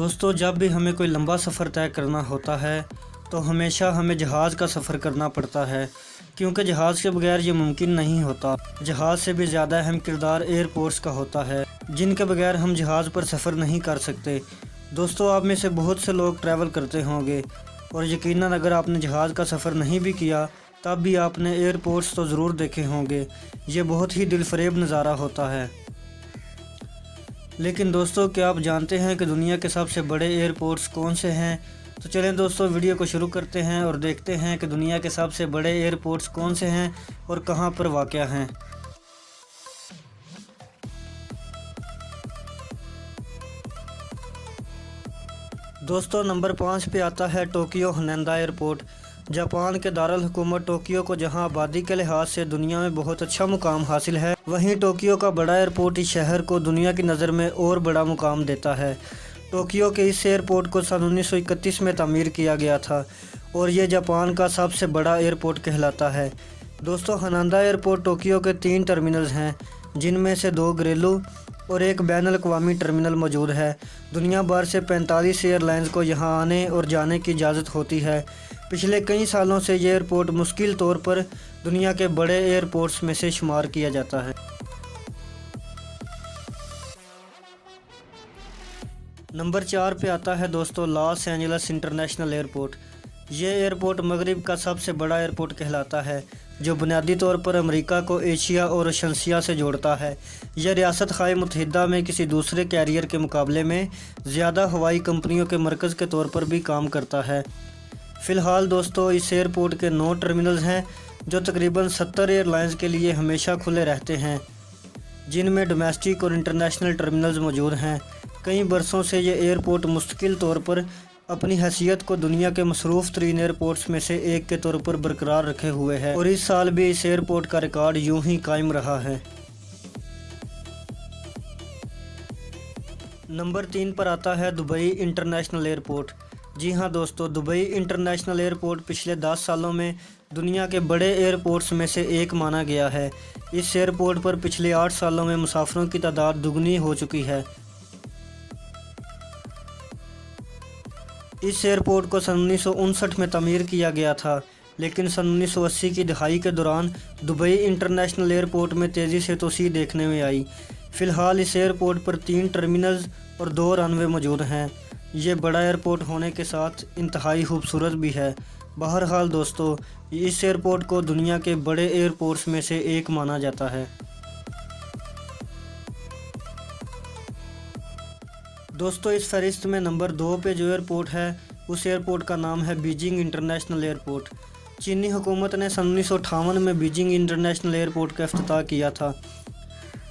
دوستو جب بھی ہمیں کوئی لمبا سفر طے کرنا ہوتا ہے تو ہمیشہ ہمیں جہاز کا سفر کرنا پڑتا ہے، کیونکہ جہاز کے بغیر یہ ممکن نہیں ہوتا۔ جہاز سے بھی زیادہ اہم کردار ایئرپورٹس کا ہوتا ہے، جن کے بغیر ہم جہاز پر سفر نہیں کر سکتے۔ دوستو آپ میں سے بہت سے لوگ ٹریول کرتے ہوں گے، اور یقیناً اگر آپ نے جہاز کا سفر نہیں بھی کیا تب بھی آپ نے ایئرپورٹس تو ضرور دیکھے ہوں گے۔ یہ بہت ہی دل فریب نظارہ ہوتا ہے۔ لیکن دوستو کیا آپ جانتے ہیں کہ دنیا کے سب سے بڑے ایئرپورٹس کون سے ہیں؟ تو چلیں دوستو ویڈیو کو شروع کرتے ہیں اور دیکھتے ہیں کہ دنیا کے سب سے بڑے ایئرپورٹس کون سے ہیں اور کہاں پر واقع ہیں۔ دوستو نمبر 5 پہ آتا ہے ٹوکیو ہنیڈا ایئرپورٹ۔ جاپان کے دارالحکومت ٹوکیو کو جہاں آبادی کے لحاظ سے دنیا میں بہت اچھا مقام حاصل ہے، وہیں ٹوکیو کا بڑا ایئرپورٹ اس شہر کو دنیا کی نظر میں اور بڑا مقام دیتا ہے۔ ٹوکیو کے اس ایئرپورٹ کو سن 1931 میں تعمیر کیا گیا تھا اور یہ جاپان کا سب سے بڑا ایئرپورٹ کہلاتا ہے۔ دوستو ہنیڈا ایئرپورٹ ٹوکیو کے 3 ٹرمینلز ہیں، جن میں سے 2 گھریلو اور ایک بین الاقوامی ٹرمینل موجود ہے۔ دنیا بھر سے 45 ایئر لائنز کو یہاں آنے اور جانے کی اجازت ہوتی ہے۔ پچھلے کئی سالوں سے یہ ایئرپورٹ مستقل طور پر دنیا کے بڑے ایئرپورٹس میں سے شمار کیا جاتا ہے۔ نمبر 4 پہ آتا ہے دوستو لاس اینجلس انٹرنیشنل ایئرپورٹ۔ یہ ایئرپورٹ مغرب کا سب سے بڑا ایئرپورٹ کہلاتا ہے، جو بنیادی طور پر امریکہ کو ایشیا اور اوشنیا سے جوڑتا ہے۔ یہ ریاست ہائے متحدہ میں کسی دوسرے کیریئر کے مقابلے میں زیادہ ہوائی کمپنیوں کے مرکز کے طور پر بھی کام کرتا ہے۔ فی الحال دوستو اس ایئرپورٹ کے 9 ٹرمینلز ہیں، جو تقریباً 70 ایئر لائنز کے لیے ہمیشہ کھلے رہتے ہیں، جن میں ڈومیسٹک اور انٹرنیشنل ٹرمینلز موجود ہیں۔ کئی برسوں سے یہ ایئرپورٹ مستقل طور پر اپنی حیثیت کو دنیا کے مصروف ترین ایئرپورٹس میں سے ایک کے طور پر برقرار رکھے ہوئے ہے، اور اس سال بھی اس ایئرپورٹ کا ریکارڈ یوں ہی قائم رہا ہے۔ نمبر 3 پر آتا ہے دبئی انٹرنیشنل ایئرپورٹ۔ جی ہاں دوستو، دبئی انٹرنیشنل ایئرپورٹ پچھلے 10 سالوں میں دنیا کے بڑے ایئرپورٹس میں سے ایک مانا گیا ہے۔ اس ایئرپورٹ پر پچھلے 8 سالوں میں مسافروں کی تعداد دگنی ہو چکی ہے۔ اس ایئرپورٹ کو سن 1959 میں تعمیر کیا گیا تھا، لیکن سن 1980 کی دہائی کے دوران دبئی انٹرنیشنل ایئرپورٹ میں تیزی سے توسیع دیکھنے میں آئی۔ فی الحال اس ایئرپورٹ پر 3 ٹرمینلز اور 2 رن وے موجود ہیں۔ یہ بڑا ایئرپورٹ ہونے کے ساتھ انتہائی خوبصورت بھی ہے۔ بہرحال دوستو اس ایئرپورٹ کو دنیا کے بڑے ایئرپورٹس میں سے ایک مانا جاتا ہے۔ دوستو اس فہرست میں نمبر 2 پہ جو ایئرپورٹ ہے، اس ایئرپورٹ کا نام ہے بیجنگ انٹرنیشنل ایئرپورٹ۔ چینی حکومت نے سن 1958 میں بیجنگ انٹرنیشنل ایئرپورٹ کا افتتاح کیا تھا۔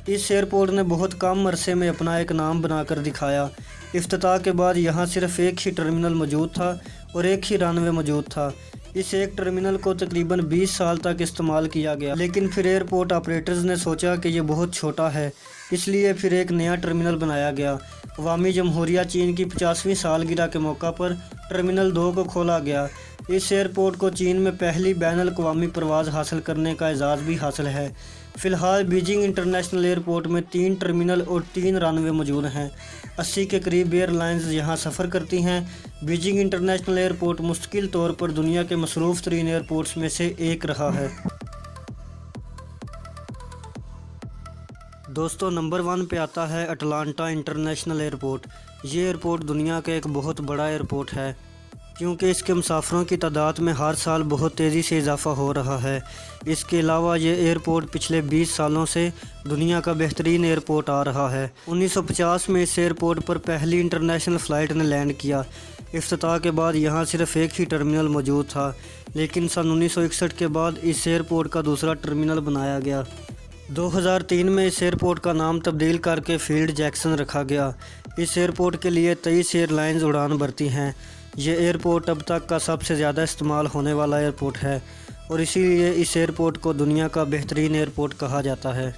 اس ایئرپورٹ نے بہت کم عرصے میں اپنا ایک نام بنا کر دکھایا۔ افتتاح کے بعد یہاں صرف ایک ہی ٹرمینل موجود تھا اور ایک ہی رن وے موجود تھا۔ اس ایک ٹرمینل کو تقریباً 20 سال تک استعمال کیا گیا، لیکن پھر ایئرپورٹ آپریٹرز نے سوچا کہ یہ بہت چھوٹا ہے، اس لیے پھر ایک نیا ٹرمینل بنایا گیا۔ عوامی جمہوریہ چین کی 50ویں سالگرہ کے موقع پر ٹرمینل 2 کو کھولا گیا۔ اس ایئرپورٹ کو چین میں پہلی بین الاقوامی پرواز حاصل کرنے کا اعزاز بھی حاصل ہے۔ فی الحال بیجنگ انٹرنیشنل ایئرپورٹ میں 3 ٹرمینل اور 3 رن وے موجود ہیں۔ 80 کے قریب ایئر لائنز یہاں سفر کرتی ہیں۔ بیجنگ انٹرنیشنل ایئرپورٹ مستقل طور پر دنیا کے مصروف ترین ایئرپورٹس میں سے ایک رہا ہے۔ دوستو نمبر 1 پہ آتا ہے اٹلانٹا انٹرنیشنل ایئرپورٹ۔ یہ ایئرپورٹ دنیا کا ایک بہت بڑا ایئرپورٹ ہے، کیونکہ اس کے مسافروں کی تعداد میں ہر سال بہت تیزی سے اضافہ ہو رہا ہے۔ اس کے علاوہ یہ ایئرپورٹ پچھلے 20 سالوں سے دنیا کا بہترین ایئرپورٹ آ رہا ہے۔ 1950 میں اس ایئرپورٹ پر پہلی انٹرنیشنل فلائٹ نے لینڈ کیا۔ افتتاح کے بعد یہاں صرف ایک ہی ٹرمینل موجود تھا، لیکن سن 1961 کے بعد اس ایئرپورٹ کا دوسرا ٹرمینل بنایا گیا۔ 2003 میں اس ایئرپورٹ کا نام تبدیل کر کے فیلڈ جیکسن رکھا گیا۔ اس ایئرپورٹ کے لیے 23 ایئر لائنز اڑان بھرتی ہیں۔ یہ ایئرپورٹ اب تک کا سب سے زیادہ استعمال ہونے والا ایئرپورٹ ہے، اور اسی لیے اس ایئرپورٹ کو دنیا کا بہترین ایئرپورٹ کہا جاتا ہے۔